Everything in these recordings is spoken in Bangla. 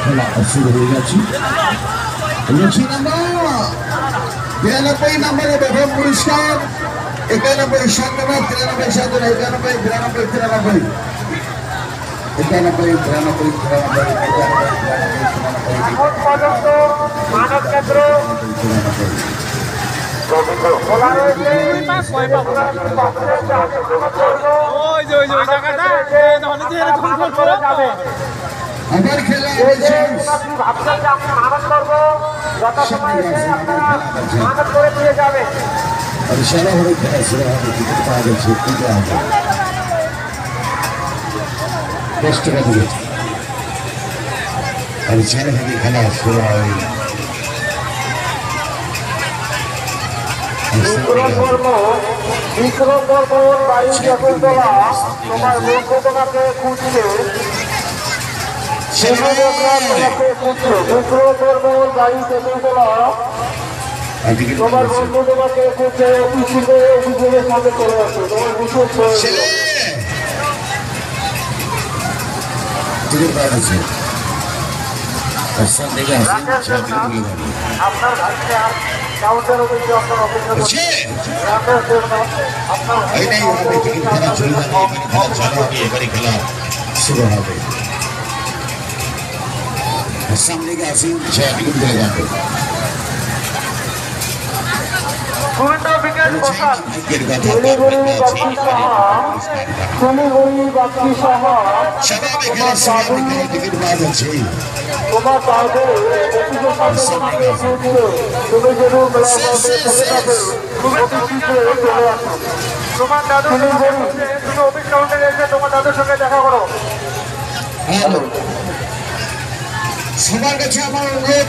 খেলা শুরু হয়ে গেছে। 92 নম্বরে প্রথম পুরস্কার, 91 সান্ত্বনা, 93 সান্ত্বনা, 91 92 93 91 93 এখন পর্যন্ত মানব কেন্দ্র খোলা রয়েছে। আবার খেলা ভাবছেন যে আমরা মানব করবো, যত সময় এসে আপনারা মানব করে দিয়ে যাবে। সেরা হলে খেলা সেরা হবে, টিকিট পাওয়া গেছে, টিকিট হবে 10 টাকা দিবে। আর সেরা থেকে খেলা শুরু হয়। বিক্রম বর্মন বাড়ি শকুন্তলা তোমার বন্ধু তোমাকে খুঁজছে। তোমাকে খুঁজছে বিক্রম বর্মন বাড়ি শকুন্তলা তোমার বন্ধু তোমাকে খুঁজছে। অভিযোগের সাথে চলে আসছে তোমার বিশেষ আপনার ভাইকে আর কাউন্টার অভিযোগ আপনার অপেক্ষা করছে আপনার খেলা শুরু হবে। সামনে গিয়ে আসি টিকিট দিয়ে যাবে। টিকিট পাওয়া যাচ্ছে। তোমার তাদের তুমি যদি তোমার দাদু তুমি অফিস কাউন্টারে এসে তোমার দাদুর সঙ্গে দেখা করো। সবার কাছে আমার অনুরোধ,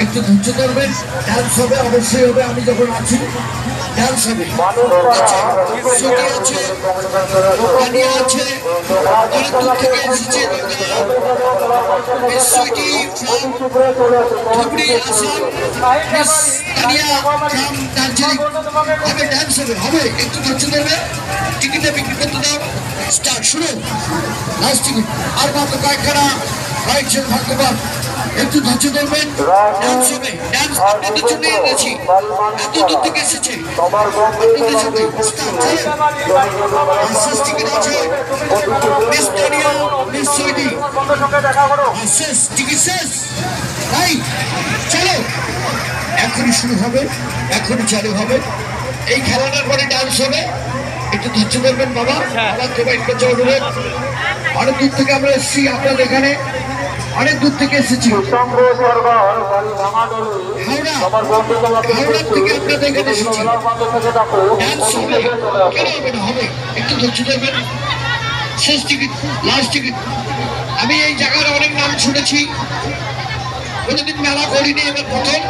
একটু ধৈর্য ধরবেন। ডান্স হবে, অবশ্যই হবে। আমি যখন আছি ডান্স হবে, ছুটি আছে, দোকানি আছে, অনেক দূর থেকে এসেছে। হবে ডান্স হবে, একটু ধৈর্য ধরবে। টিকিটে বিক্রি করতে দাও। স্টার্ট শুরু, লাস্ট টিকিট আর মাত্র কয়েকজন ভাগ্যবান। একটু ধৈর্য ধরবেন, ডান্স হবে। ডান্স আপনাদের জন্য এনেছি, এত দূর থেকে এসেছে আপনাদের জন্য। টিকিট আছে, শেষ টিকিট শেষ। তাই চলো, এখনই শুরু হবে, এখনই চালু হবে। এই খেলাটার পরে ডান্স হবে, একটু ধৈর্য ধরবেন বাবা। আমার প্রোভাইড করছে অনুরোধ। অনেক দূর থেকে আমরা এসেছি, আপনাদের এখানে অনেক দূর থেকে এসেছি। হাওড়া থেকে আপনাদের এখানে এসেছি। ডান্স হবে, কেন হবে না, হবে। একটু ধৈর্য ধরবেন। শেষ টিকিট, লাস্ট টিকিট। আমি এই জায়গার অনেক নাম শুনেছি, কোনোদিন মেলা করিনি, এবার প্রথম।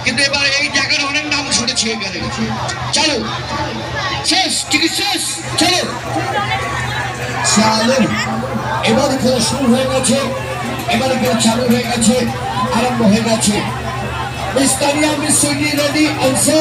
কিন্তু এবার এই জায়গার অনেক নাম শুনেছি এখানে। চলো, শেষ টিকিট শেষ, চলো চলো। এবার খেলা শুরু হয়ে গেছে, এবারে খেলা চালু হয়ে গেছে, আরম্ভ হয়ে গেছে। Miss Tania, Miss Sweety ready also.